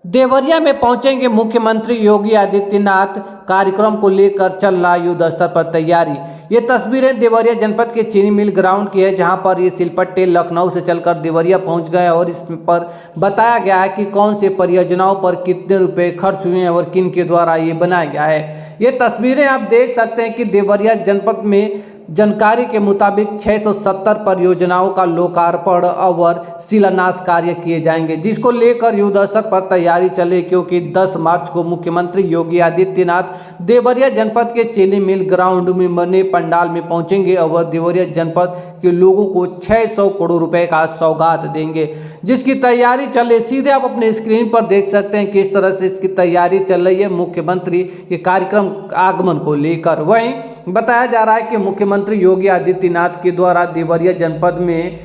देवरिया में पहुंचेंगे मुख्यमंत्री योगी आदित्यनाथ। कार्यक्रम को लेकर चल रहा युद्ध स्तर पर तैयारी। ये तस्वीरें देवरिया जनपद के चीनी मिल ग्राउंड की है, जहां पर ये सिलपट्टे लखनऊ से चलकर देवरिया पहुंच गए और इस पर बताया गया है कि कौन से परियोजनाओं पर कितने रुपए खर्च हुए हैं और किन के द्वारा ये बनाया गया है। ये तस्वीरें आप देख सकते हैं कि देवरिया जनपद में जानकारी के मुताबिक 670 परियोजनाओं का लोकार्पण और शिलान्यास कार्य किए जाएंगे, जिसको लेकर युद्ध स्तर पर तैयारी चले, क्योंकि 10 मार्च को मुख्यमंत्री योगी आदित्यनाथ देवरिया जनपद के चीनी मिल ग्राउंड में बने पंडाल में पहुंचेंगे और देवरिया जनपद के लोगों को 600 करोड़ रुपए का सौगात देंगे, जिसकी तैयारी चल रही। सीधे आप अपने स्क्रीन पर देख सकते हैं किस तरह से इसकी तैयारी चल रही है मुख्यमंत्री के कार्यक्रम आगमन को लेकर। वहीं बताया जा रहा है कि मुख्यमंत्री योगी आदित्यनाथ के द्वारा देवरिया जनपद में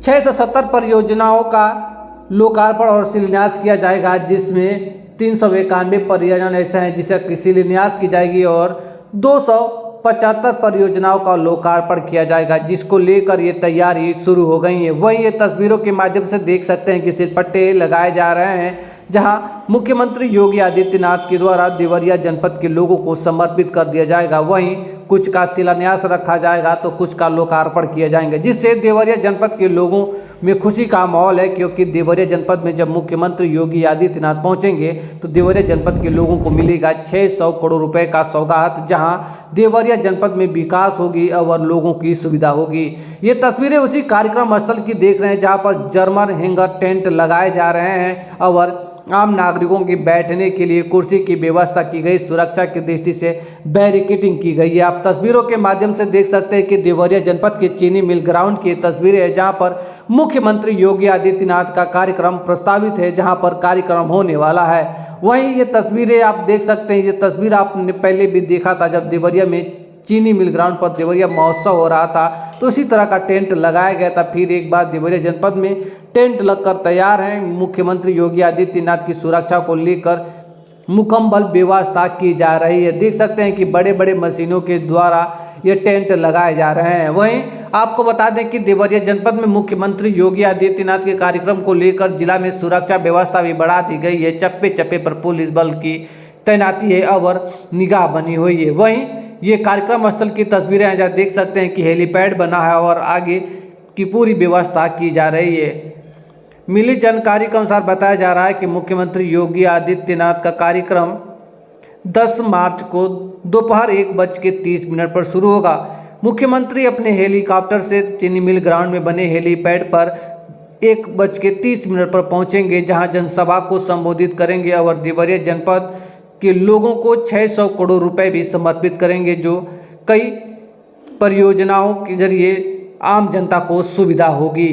670 परियोजनाओं का लोकार्पण और शिलान्यास किया जाएगा, जिसमें 391 परियोजना ऐसे हैं जिसे शिलान्यास की जाएगी और 275 परियोजनाओं का लोकार्पण किया जाएगा, जिसको लेकर ये तैयारी शुरू हो गई है। वहीं ये तस्वीरों के माध्यम से देख सकते हैं कि सिलपट्टे लगाए जा रहे हैं, जहां मुख्यमंत्री योगी आदित्यनाथ के द्वारा देवरिया जनपद के लोगों को समर्पित कर दिया जाएगा। वहीं कुछ का शिलान्यास रखा जाएगा तो कुछ का लोकार्पण किए जाएंगे, जिससे देवरिया जनपद के लोगों में खुशी का माहौल है, क्योंकि देवरिया जनपद में जब मुख्यमंत्री योगी आदित्यनाथ पहुंचेंगे तो देवरिया जनपद के लोगों को मिलेगा 600 करोड़ रुपए का सौगात, जहां देवरिया जनपद में विकास होगी और लोगों की सुविधा होगी। ये तस्वीरें उसी कार्यक्रम स्थल की देख रहे हैं, जहां पर जर्मन हैंगर टेंट लगाए जा रहे हैं और आम नागरिकों के बैठने के लिए कुर्सी की व्यवस्था की गई। सुरक्षा की दृष्टि से बैरिकेडिंग की गई है। आप तस्वीरों के माध्यम से देख सकते हैं कि देवरिया जनपद के चीनी मिल ग्राउंड की तस्वीरें है, जहां पर मुख्यमंत्री योगी आदित्यनाथ का कार्यक्रम प्रस्तावित है, जहां पर कार्यक्रम होने वाला है। वहीं ये तस्वीरें आप देख सकते हैं, ये तस्वीर आपने पहले भी देखा था जब देवरिया में चीनी मिल ग्राउंड पर देवरिया महोत्सव हो रहा था, तो इसी तरह का टेंट लगाया गया था। फिर एक बार देवरिया जनपद में टेंट लगकर तैयार हैं। मुख्यमंत्री योगी आदित्यनाथ की सुरक्षा को लेकर मुकम्मल व्यवस्था की जा रही है। देख सकते हैं कि बड़े बड़े मशीनों के द्वारा ये टेंट लगाए जा रहे हैं। वहीं आपको बता दें कि देवरिया जनपद में मुख्यमंत्री योगी आदित्यनाथ के कार्यक्रम को लेकर जिला में सुरक्षा व्यवस्था भी बढ़ा दी गई है। चप्पे चप्पे पर पुलिस बल की तैनाती है और निगाह बनी हुई है। वहीं ये कार्यक्रम स्थल की तस्वीरें हैं, जहाँ देख सकते हैं कि हेलीपैड बना है और आगे की पूरी व्यवस्था की जा रही है। मिली जानकारी के अनुसार बताया जा रहा है कि मुख्यमंत्री योगी आदित्यनाथ का कार्यक्रम 10 मार्च को दोपहर 1:30 पर शुरू होगा। मुख्यमंत्री अपने हेलीकॉप्टर से चीनी मिल ग्राउंड में बने हेलीपैड पर 1:30 पर पहुंचेंगे, जहां जनसभा को संबोधित करेंगे और देवरिया जनपद के लोगों को 600 करोड़ रुपए भी समर्पित करेंगे, जो कई परियोजनाओं के जरिए आम जनता को सुविधा होगी।